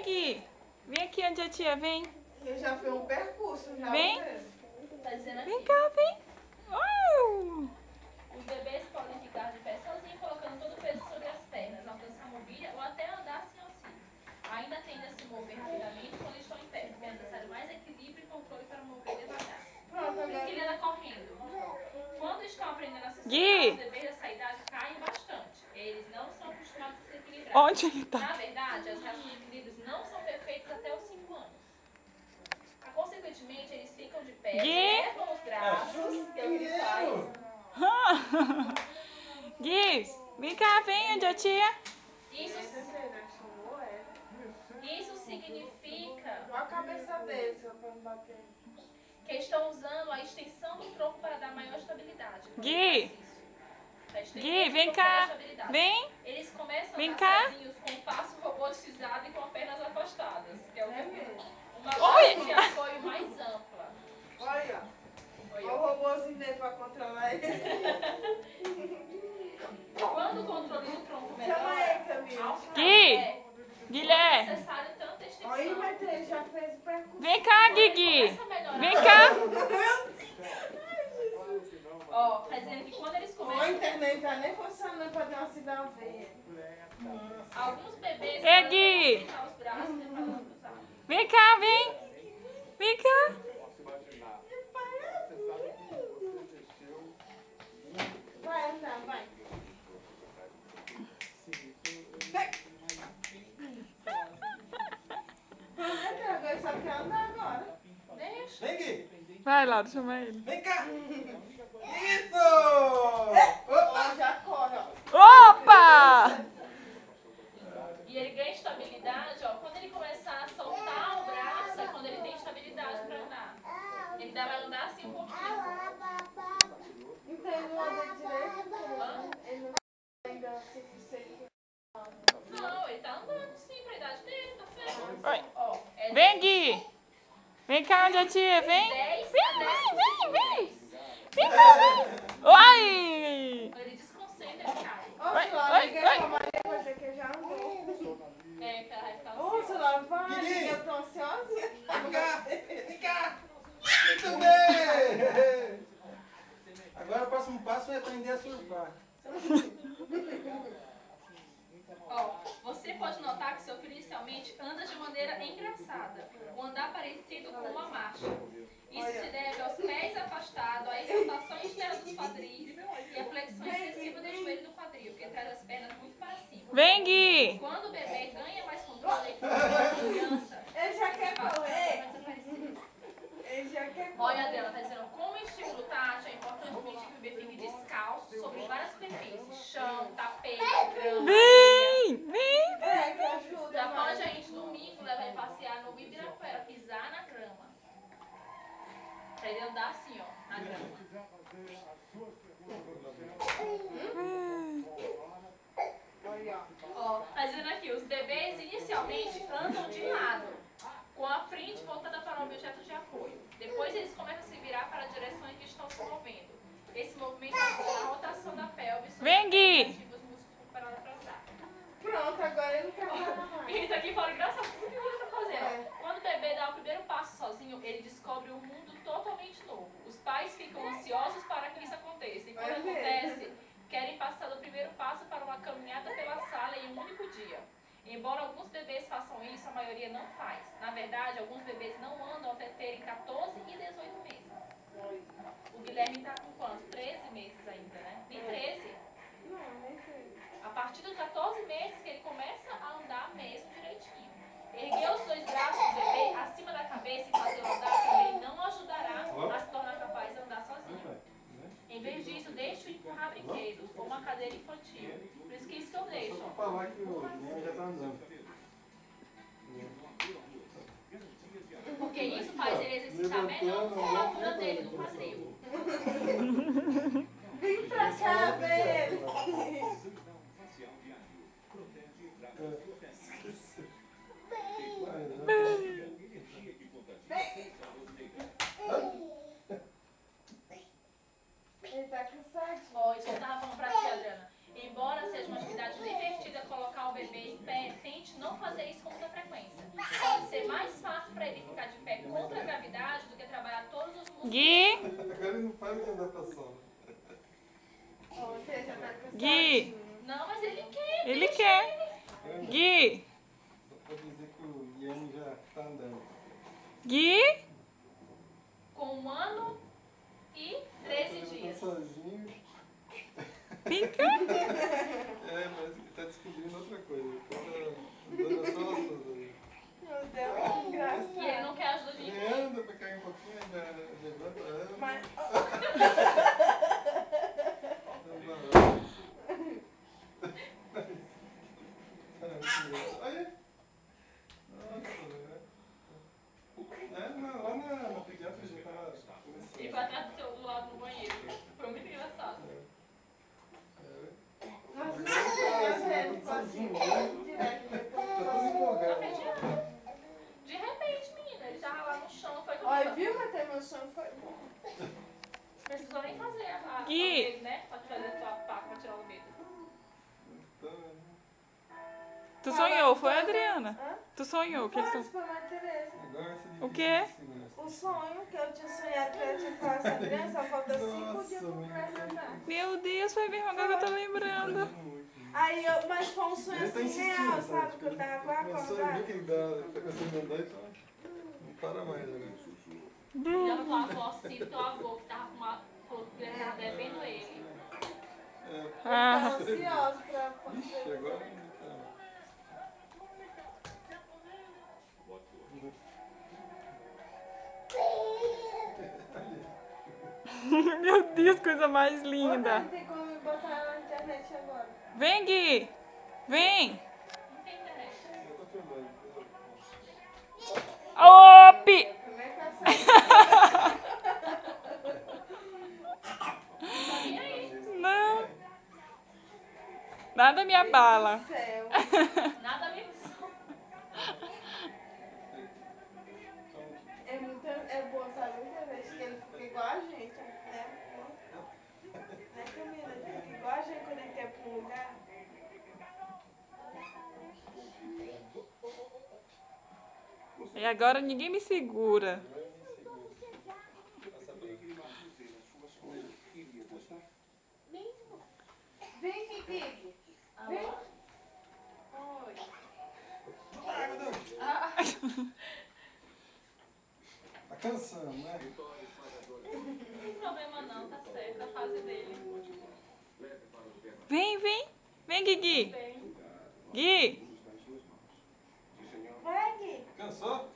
Gui. Vem aqui onde a tia, vem. Ele já fez um percurso, já. Vem. Tá dizendo aqui. Vem cá, vem. Os bebês podem ficar de pé sozinhos, colocando todo o peso sobre as pernas, alcançar a mobília ou até andar sem auxílio. Ainda tendem a se mover rapidamente quando estão em pé, porque é necessário mais equilíbrio e controle para mover devagar. Por isso que ele anda correndo. Quando estão aprendendo a se soltar, os bebês dessa idade caem bastante. Eles não são acostumados a se equilibrar. Onde ele tá? Na verdade, as reações de equilíbrio não são perfeitas até os 5 anos. Consequentemente, eles ficam de pé, levam os braços, que é o que ele faz. Gui, vem cá, vem onde a tia. Isso significa Olha a cabeça dele, só pra não bater. que estão usando a extensão do tronco para dar maior estabilidade. Gui, Gui, vem cá, vem. Eles começam Vem a cá. andar sozinhos com um passo robotizado e com as pernas afastadas, que é o que uma Oi. base de apoio mais ampla. Olha, olha o robôzinho dele pra controlar ele. Quando o controle do tronco Chama melhora, ele, Camila. Gui, Guilherme. necessário tanta extensão. Olha, mas ele já fez o percurso. Vem cá, Gui. Começa a melhorar. Vem cá. Ó, quer dizer que quando eles Ó, a começam, internet tá nem funcionando pra dar uma cidade veia. alguns bebês Ei, podem Gui. levantar os braços e fazer cruzar. Vem cá, vem. Vem cá. Vai andar, vai. Vai, agora só quer andar agora. Deixa. Vem aqui. Vai lá, chama ele. Vem cá. Isso. Ó, já corre, ó. Opa! E ele ganha estabilidade, ó. Quando ele começar a soltar o braço, é quando ele tem estabilidade pra andar. Ele vai andar assim um pouquinho. Então ele não anda direito. Hã? Ele não ainda se Não, ele tá andando sim pra idade dele, tá certo. Oi. Ó, é Vem, Gui. Vem cá onde a tia, vem. 10 Vem, a 10. vem, vem. Vem cá, vem. Oi. Quando ele desconcentra, ele cai. Ô, Oi, Silara, oi, ninguém oi. pra Maria fazer que já andou. É, que ela vai ficar Ô, assim. Silara, vai, Ninguém. eu tô ansiosinha. Vem cá. Vem cá. Muito bem. Agora o próximo passo é aprender a surfar. Ó, você pode notar que seu filho inicialmente anda de maneira engraçada, um andar parecido com uma marcha. Isso se deve aos pés afastados, à exaltação externa dos quadris e à flexão excessiva do joelho do quadril, que traz as pernas muito para cima. Vem, Gui. Quando o bebê ganha mais controle, ele fica criança. Ele já quer Vai correr. desaparecer. Ele já quer correr. Olha a dela, tá dizendo, como estímulo tátil, é importante que o bebê fique descalço sobre várias superfícies, chão, tapete, grama. Vem, vem. É, que ajuda. Já mais. pode a gente domingo levar ele passear no Ibirapuera, pisar na grama. Pra ele andar assim, ó, na grama. Olha, Ó, tá dizendo aqui, os bebês inicialmente andam de lado, com a frente voltada para o objeto de apoio. Depois eles começam a se virar para a direção em que estão se movendo. Esse movimento ajuda a rotação da pelve sobre Vem, Gui. os músculos para trás. pronto, agora ele não quer parar mais. Isso aqui fora engraçado, tudo que ele tá fazendo. É. Quando o bebê dá o primeiro passo sozinho, ele descobre um mundo totalmente novo. Os pais ficam ansiosos para que isso aconteça. E quando Vai ver. acontece, querem passar do primeiro passo para uma caminhada pela sala em um único dia. Embora alguns bebês façam isso, a maioria não faz. Na verdade, alguns bebês não andam até terem 14 e 18 meses. O Guilherme tá com quanto? 13 meses ainda, né? Nem 13. Não, nem sei. A partir dos 14 meses que ele começa a andar mesmo direitinho. Erguer os dois braços do bebê acima da cabeça e fazê-lo andar também não ajudará a se tornar capaz de andar sozinho. Em vez disso, deixe-o empurrar brinquedos ou uma cadeira infantil. Por isso que é isso que eu deixo. Só falar que o Guilherme já tá andando. Porque isso faz ele exercitar melhor a musculatura dele no quadril. Vem pra cá, velho. Ele tá cansado. Ó, isso que eu tava falando pra ti, Adriana. Embora seja uma atividade divertida colocar o bebê em pé, tente não fazer isso com muita frequência. Pode ser mais fácil para ele ficar de pé contra a gravidade do que trabalhar todos os músculos. Gui, Agora ele não para de andar pra sombra. Ontem já tá Gui. cansadinho. Não, mas ele quer. Ele deixa quer. ele. Gui, Só pra dizer que o Guilherme já tá andando. Gui. Com 1 ano e 13 Ele tá dias. sozinho. Vem cá. É, mas ele tá descobrindo outra coisa. Ele tá andando só as coisas aí. Meu Deus, que engraçado. E ele não quer ajuda de Ele ninguém. anda pra cair um pouquinho, ainda levanta. Mas, Olha. Nossa, não, lá na pediatra já tava começando. E pra trás do lado no banheiro. Foi muito engraçado. nossa, Sozinho, né? direto Tá depois. todo empolgado. De repente, menina, ele tava lá no chão, foi Olha, tudo. viu, mas meu sonho foi bom. Precisou nem fazer a Gui. dele, né? Pra fazer a tua placa pra tirar o medo. Tu sonhou, foi, Adriana? Hã? Tu sonhou que ele Mas foi uma Tereza. Agora essa O quê? O sonho que eu tinha sonhado que eu tinha que falar essa criança, só falta 5 dias pra me apresentar. Meu Deus, foi mesmo agora que eu tô lembrando. Aí eu, mas foi um sonho Ele tá assim insistindo, real, sabe? sabe? Que eu tava Começou a ver acordada. que ele tá conseguindo andar, então não para mais agora. Já no teu avô, assim, teu avô que tava com uma. Falou que ele tava devendo ele. Ah, Tô ansiosa pra Ixi, agora não tá. meu Deus, coisa mais Não linda. tem como me botar na internet agora. Vem, Gui. Vem. Não tem internet. Eu tô filmando. Opi. Como é que eu E aí? Não. Nada me abala. céu. Nada me. É muito, é bom, sabe? Muita vez que ele fica igual a gente, né? Né, Camila? Ele fica igual a gente quando ele quer ir pra um lugar. E agora ninguém me segura. Vem, Kiki. Vem. Oi. Tá cansando, né? Não tem problema não, tá certo, a fase dele. Vem, vem. Vem, Gui. Bem. Gui. Vai, Gui. Cansou?